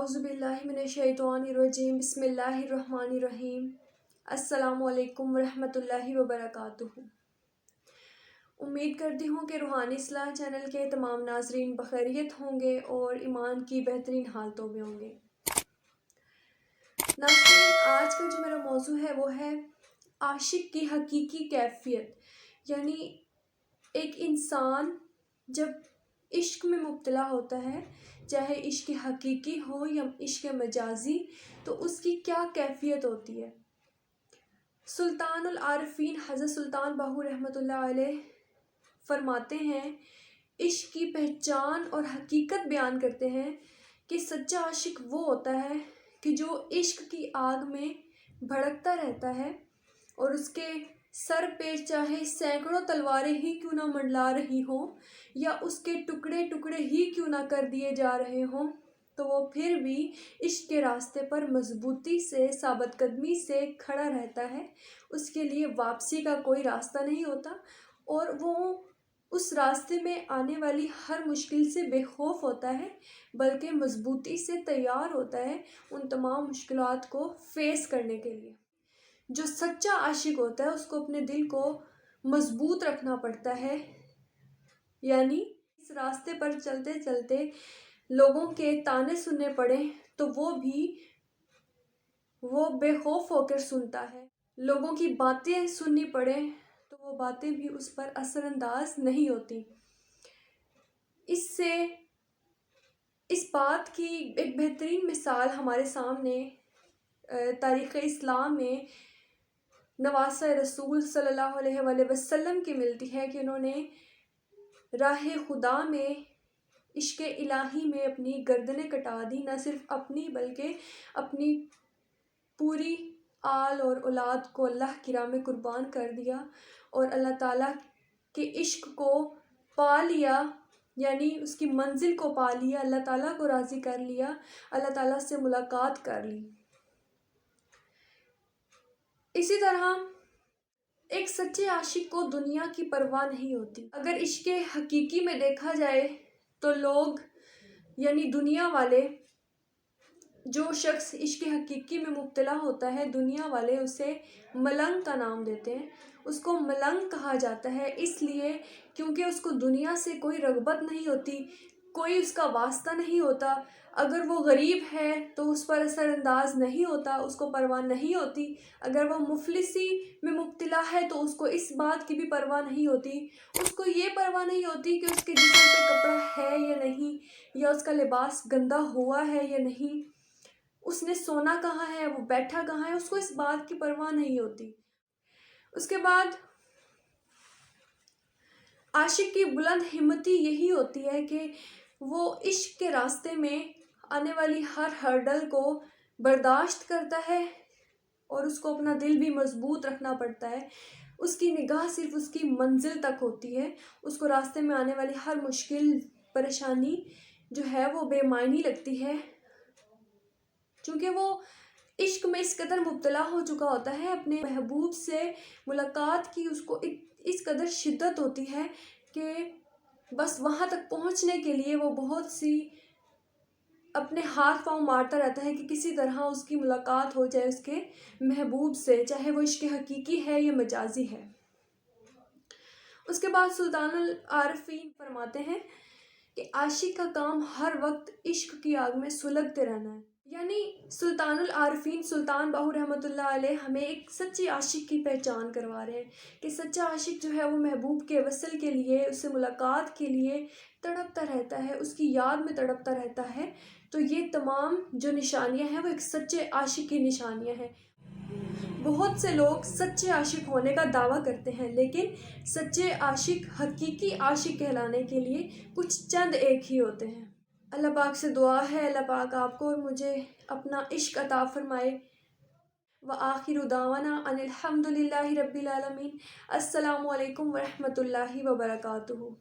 अऊज़ु बिल्लाहि मिनश्शैतानिर्रजीम बिस्मिल्लाहिर्रहमानिर्रहीम। अस्सलामु अलैकुम वरहमतुल्लाहि वबरकातुहू। उम्मीद करती हूँ कि रूहानी इस्लाह चैनल के तमाम नाज़रीन बखैरियत होंगे और ईमान की बेहतरीन हालतों में होंगे। नाज़रीन, आज का जो मेरा मौजू है वो है आशिक की हकीकी कैफियत। यानी एक इंसान जब इश्क में मुब्तला होता है, चाहे इश्क हकीकी हो या इश्क मजाजी, तो उसकी क्या कैफियत होती है। सुल्तानुल आरिफीन हज़रत सुल्तान बाहू रहमतुल्लाह अलैह फरमाते हैं, इश्क की पहचान और हकीकत बयान करते हैं कि सच्चा आशिक वो होता है कि जो इश्क की आग में भड़कता रहता है और उसके सर पे चाहे सैकड़ों तलवारें ही क्यों ना मंडला रही हो या उसके टुकड़े टुकड़े ही क्यों ना कर दिए जा रहे हों, तो वो फिर भी इश्क के रास्ते पर मजबूती से साबित कदमी से खड़ा रहता है। उसके लिए वापसी का कोई रास्ता नहीं होता और वो उस रास्ते में आने वाली हर मुश्किल से बेखौफ होता है, बल्कि मजबूती से तैयार होता है उन तमाम मुश्किलात को फेस करने के लिए। जो सच्चा आशिक होता है उसको अपने दिल को मजबूत रखना पड़ता है। यानी इस रास्ते पर चलते चलते लोगों के ताने सुनने पड़े तो वो बेखौफ होकर सुनता है। लोगों की बातें सुननी पड़े तो वो बातें भी उस पर असरअंदाज नहीं होती। इससे इस बात की एक बेहतरीन मिसाल हमारे सामने तारीख़ इस्लाम में नवासा रसूल सल्लल्लाहु अलैहि वसल्लम की मिलती है कि उन्होंने राह खुदा में इश्क़ इलाही में अपनी गर्दनें कटा दी। न सिर्फ अपनी बल्कि अपनी पूरी आल और औलाद को अल्लाह की राह में कुर्बान कर दिया और अल्लाह ताला के इश्क को पा लिया। यानी उसकी मंजिल को पा लिया, अल्लाह ताला को राज़ी कर लिया, अल्लाह ताला से मुलाकात कर ली। इसी तरह एक सच्चे आशिक को दुनिया की परवाह नहीं होती। अगर इश्क़ हकीकी में देखा जाए तो लोग यानी दुनिया वाले, जो शख्स इश्क़ हकीकी में मुब्तला होता है, दुनिया वाले उसे मलंग का नाम देते हैं। उसको मलंग कहा जाता है इसलिए क्योंकि उसको दुनिया से कोई रग़बत नहीं होती, कोई उसका वास्ता नहीं होता। अगर वो गरीब है तो उस पर असरअंदाज नहीं होता, उसको परवाह नहीं होती। अगर वो मुफलिसी में मुब्तला है तो उसको इस बात की भी परवाह नहीं होती। उसको ये परवाह नहीं होती कि उसके जिस्म पे कपड़ा है या नहीं, या उसका लिबास गंदा हुआ है या नहीं, उसने सोना कहाँ है, वो बैठा कहाँ है, उसको इस बात की परवाह नहीं होती। उसके बाद आशिक की बुलंद हिम्मती यही होती है कि वो इश्क के रास्ते में आने वाली हर हर्डल को बर्दाश्त करता है और उसको अपना दिल भी मजबूत रखना पड़ता है। उसकी निगाह सिर्फ उसकी मंजिल तक होती है। उसको रास्ते में आने वाली हर मुश्किल परेशानी जो है वो बेमायनी लगती है, क्योंकि वो इश्क में इस कदर मुब्तला हो चुका होता है। अपने महबूब से मुलाकात की उसको इस कदर शिद्दत होती है कि बस वहाँ तक पहुँचने के लिए वो बहुत सी अपने हाथ पांव मारता रहता है कि किसी तरह उसकी मुलाकात हो जाए उसके महबूब से, चाहे वो इश्क़ हकीकी है या मजाजी है। उसके बाद सुल्तानुल आरिफीन फरमाते हैं कि आशिक का काम हर वक्त इश्क की आग में सुलगते रहना है। यानी सुल्तानुल आरिफीन सुल्तान बाहू रहमतुल्लाह अलैह हमें एक सच्ची आशिक की पहचान करवा रहे हैं कि सच्चा आशिक जो है वो महबूब के वसल के लिए, उससे मुलाकात के लिए तड़पता रहता है, उसकी याद में तड़पता रहता है। तो ये तमाम जो निशानियां हैं वो एक सच्चे आशिक की निशानियां हैं। बहुत से लोग सच्चे आशिक होने का दावा करते हैं, लेकिन सच्चे आशिक हकीकी आशिक कहलाने के लिए कुछ चंद एक ही होते हैं। अल्लाह पाक से दुआ है अल्लाह पाक आपको और मुझे अपना इश्क अता फरमाए। व आखिरु दावाना अनिल हम्दुलिल्लाहि रब्बिल आलमीन। अस्सलामु अलैकुम वरहमतुल्लाहि वबरकातुहू।